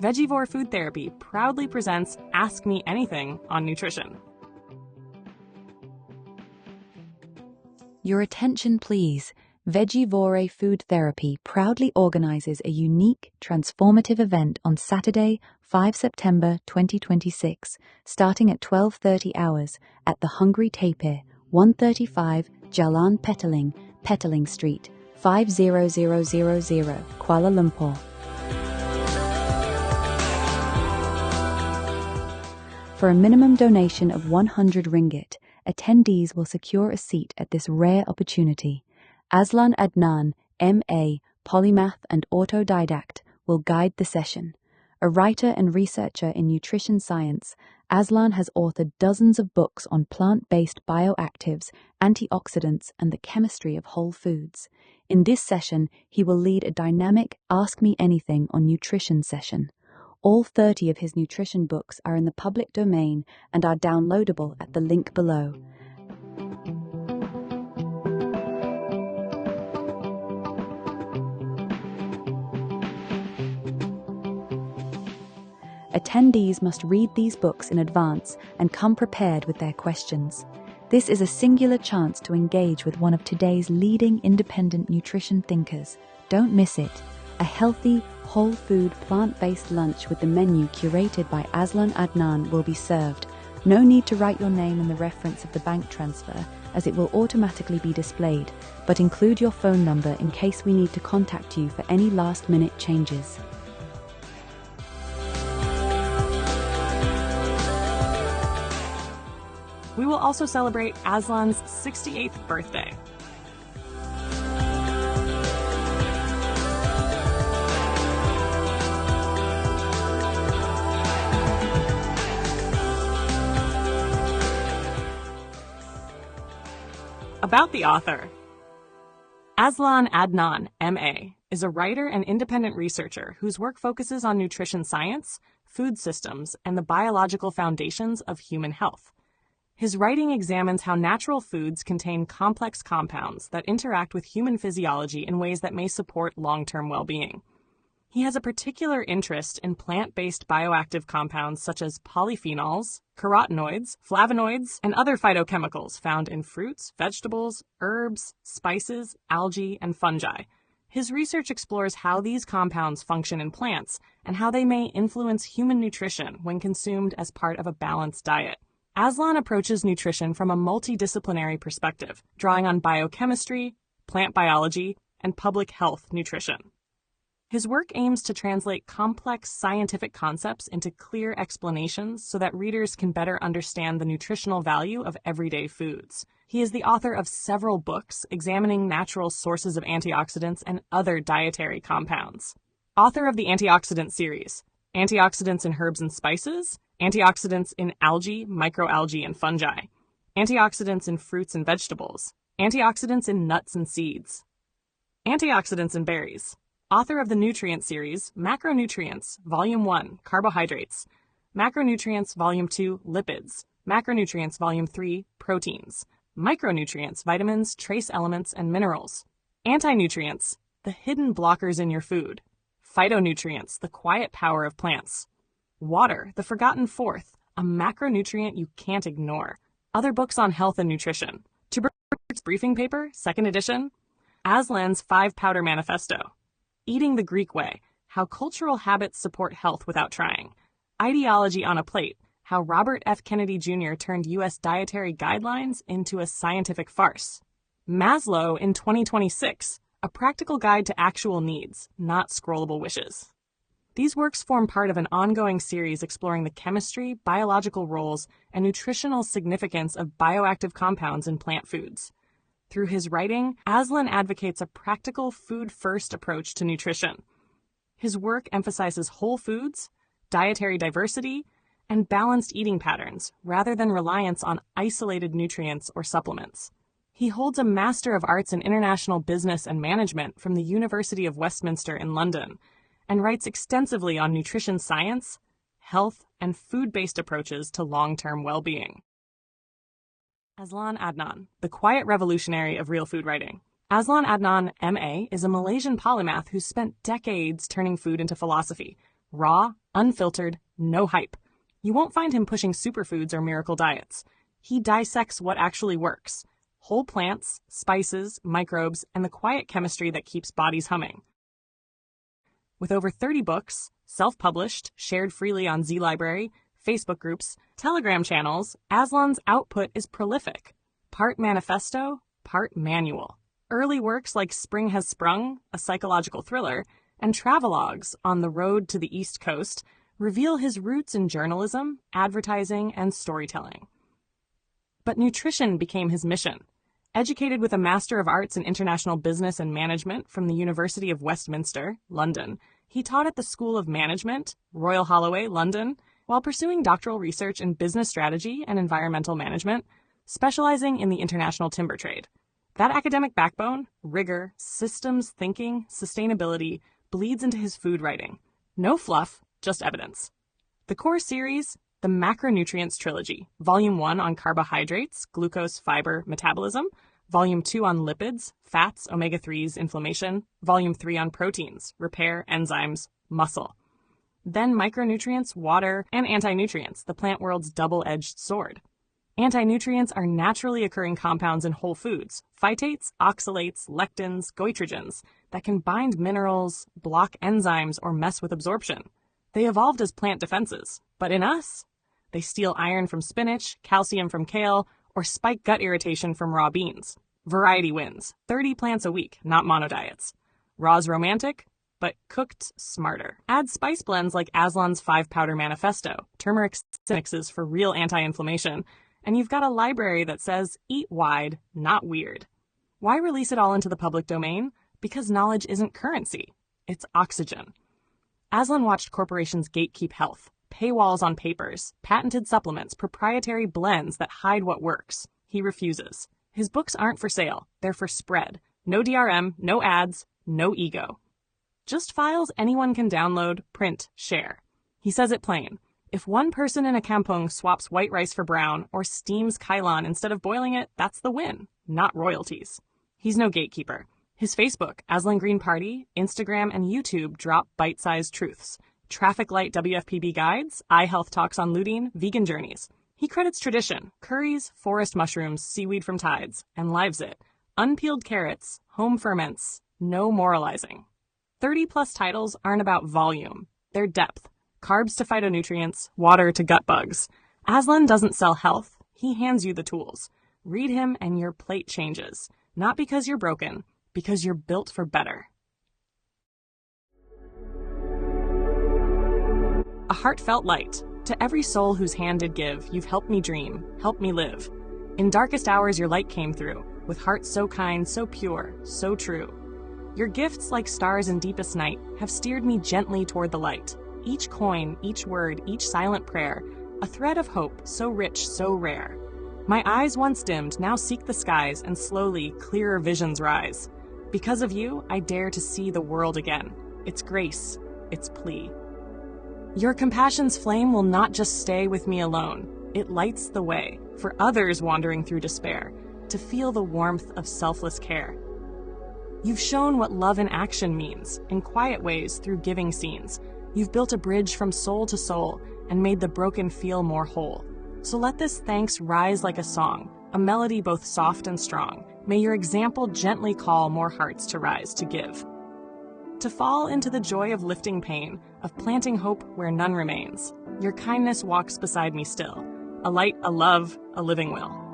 Veggievor Food Therapy proudly presents Ask Me Anything on Nutrition. Your attention, please. Vegevore Food Therapy proudly organises a unique, transformative event on Saturday, 5 September 2026, starting at 12:30 hours at the Hungry Tapir, 135 Jalan Petaling, Petaling Street, 50000, Kuala Lumpur. For a minimum donation of 100 ringgit, attendees will secure a seat at this rare opportunity. Azlan Adnan, M.A., polymath and autodidact, will guide the session. A writer and researcher in nutrition science, Azlan has authored dozens of books on plant-based bioactives, antioxidants, and the chemistry of whole foods. In this session, he will lead a dynamic Ask Me Anything on Nutrition session. All 30 of his nutrition books are in the public domain and are downloadable at the link below. Attendees must read these books in advance and come prepared with their questions. This is a singular chance to engage with one of today's leading independent nutrition thinkers. Don't miss it. A healthy, whole food, plant-based lunch with the menu curated by Azlan Adnan will be served. No need to write your name in the reference of the bank transfer, as it will automatically be displayed, but include your phone number in case we need to contact you for any last-minute changes. We will also celebrate Azlan's 68th birthday. About the author. Azlan Adnan, M.A., is a writer and independent researcher whose work focuses on nutrition science, food systems, and the biological foundations of human health. His writing examines how natural foods contain complex compounds that interact with human physiology in ways that may support long-term well-being. He has a particular interest in plant-based bioactive compounds such as polyphenols, carotenoids, flavonoids, and other phytochemicals found in fruits, vegetables, herbs, spices, algae, and fungi. His research explores how these compounds function in plants and how they may influence human nutrition when consumed as part of a balanced diet. Azlan approaches nutrition from a multidisciplinary perspective, drawing on biochemistry, plant biology, and public health nutrition. His work aims to translate complex scientific concepts into clear explanations so that readers can better understand the nutritional value of everyday foods. He is the author of several books examining natural sources of antioxidants and other dietary compounds. Author of the antioxidant series, Antioxidants in Herbs and Spices, Antioxidants in Algae, Microalgae, and Fungi, Antioxidants in Fruits and Vegetables, Antioxidants in Nuts and Seeds, Antioxidants in Berries. Author of the nutrient series, Macronutrients, Volume 1, Carbohydrates, Macronutrients, Volume 2, Lipids, Macronutrients, Volume 3, Proteins, Micronutrients, Vitamins, Trace Elements, and Minerals, Anti-nutrients, the hidden blockers in your food, Phytonutrients, the quiet power of plants, Water, the forgotten fourth, a macronutrient you can't ignore, other books on health and nutrition, Tuberculosis Briefing Paper, 2nd edition, Aslan's 5-Powder Manifesto, Eating the Greek Way, How Cultural Habits Support Health Without Trying, Ideology on a Plate, How Robert F. Kennedy Jr. Turned U.S. Dietary Guidelines into a Scientific Farce, Maslow in 2026, A Practical Guide to Actual Needs, Not Scrollable Wishes. These works form part of an ongoing series exploring the chemistry, biological roles, and nutritional significance of bioactive compounds in plant foods. Through his writing, Azlan advocates a practical food-first approach to nutrition. His work emphasizes whole foods, dietary diversity, and balanced eating patterns rather than reliance on isolated nutrients or supplements. He holds a Master of Arts in International Business and Management from the University of Westminster in London, and writes extensively on nutrition science, health, and food-based approaches to long-term well-being. Azlan Adnan, the quiet revolutionary of real food writing. Azlan Adnan, M.A., is a Malaysian polymath who spent decades turning food into philosophy, raw, Unfiltered, no hype. You won't find him pushing superfoods or miracle diets. He dissects what actually works. Whole plants, spices, microbes, and the quiet chemistry that keeps bodies humming. With over 30 books, self-published, shared freely on Z Library, Facebook groups, Telegram channels, Azlan's output is prolific. Part manifesto, part manual. Early works like Spring Has Sprung, a psychological thriller, and travelogues on the road to the East Coast reveal his roots in journalism, advertising, and storytelling. But nutrition became his mission. Educated with a Master of Arts in International Business and Management from the University of Westminster, London, he taught at the School of Management, Royal Holloway, London, while pursuing doctoral research in business strategy and environmental management, specializing in the international timber trade. That academic backbone, rigor, systems thinking, sustainability, bleeds into his food writing. No fluff, just evidence. The core series, the Macronutrients Trilogy, Volume 1 on carbohydrates, glucose, fiber, metabolism, Volume 2 on lipids, fats, omega-3s, inflammation, Volume 3 on proteins, repair, enzymes, muscle. Then micronutrients, water, and anti-nutrients, the plant world's double-edged sword. Anti-nutrients are naturally occurring compounds in whole foods, phytates, oxalates, lectins, goitrogens, that can bind minerals, block enzymes, or mess with absorption. They evolved as plant defenses, but in us, they steal iron from spinach, calcium from kale, or spike gut irritation from raw beans. Variety wins. 30 plants a week, not monodiets. Raw's romantic, but cooked smarter. Add spice blends like Azlan's 5-powder manifesto, turmeric mixes for real anti-inflammation, and you've got a library that says, eat wide, not weird. Why release it all into the public domain? Because knowledge isn't currency. It's oxygen. Azlan watched corporations gatekeep health, paywalls on papers, patented supplements, proprietary blends that hide what works. He refuses. His books aren't for sale. They're for spread. No DRM, no ads, no ego. Just files anyone can download, print, share. He says it plain. If one person in a kampong swaps white rice for brown or steams kailan instead of boiling it, that's the win, not royalties. He's no gatekeeper. His Facebook, Azlan Green Party, Instagram, and YouTube drop bite-sized truths. Traffic light WFPB guides, eye health talks on lutein, vegan journeys. He credits tradition, curries, forest mushrooms, seaweed from tides, and lives it. Unpeeled carrots, home ferments, no moralizing. 30-plus titles aren't about volume. They're depth. Carbs to phytonutrients, water to gut bugs. Azlan doesn't sell health. He hands you the tools. Read him and your plate changes. Not because you're broken, because you're built for better. A heartfelt light. To every soul whose hand did give, you've helped me dream, helped me live. In darkest hours your light came through, with hearts so kind, so pure, so true. Your gifts, like stars in deepest night, have steered me gently toward the light. Each coin, each word, each silent prayer, a thread of hope so rich, so rare. My eyes once dimmed now seek the skies, and slowly clearer visions rise. Because of you, I dare to see the world again. Its grace, its plea. Your compassion's flame will not just stay with me alone. It lights the way for others wandering through despair to feel the warmth of selfless care. You've shown what love in action means, in quiet ways through giving scenes. You've built a bridge from soul to soul and made the broken feel more whole. So let this thanks rise like a song, a melody both soft and strong. May your example gently call more hearts to rise, to give. To fall into the joy of lifting pain, of planting hope where none remains. Your kindness walks beside me still, a light, a love, a living will.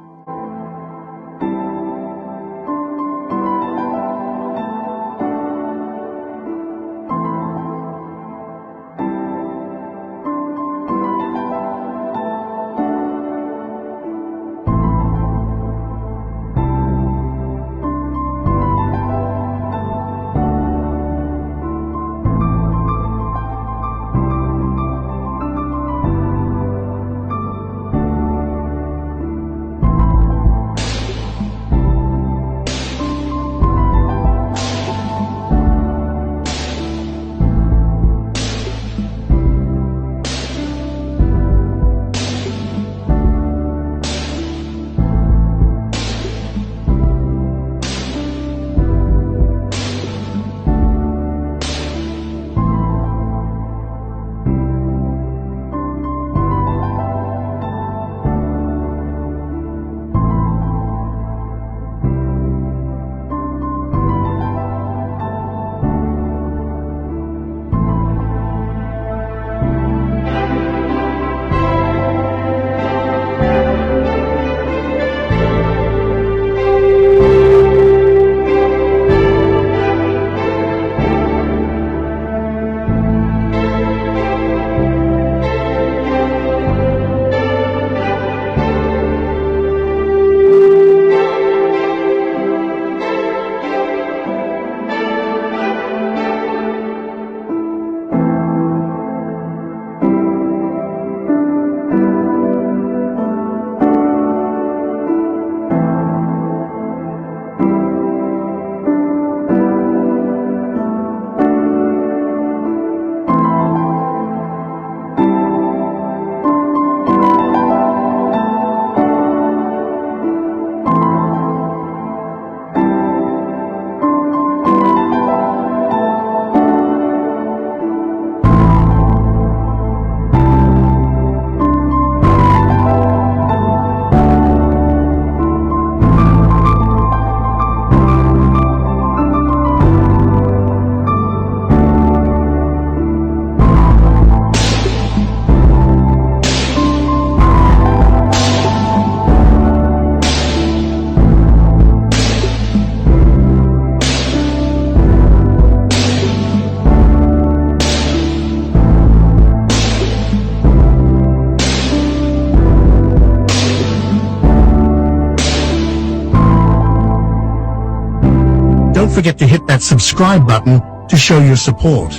forget to hit that subscribe button to show your support.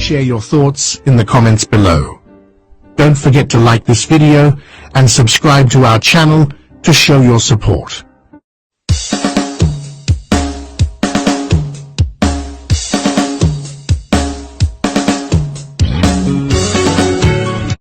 Share your thoughts in the comments below. Don't forget to like this video and subscribe to our channel to show your support.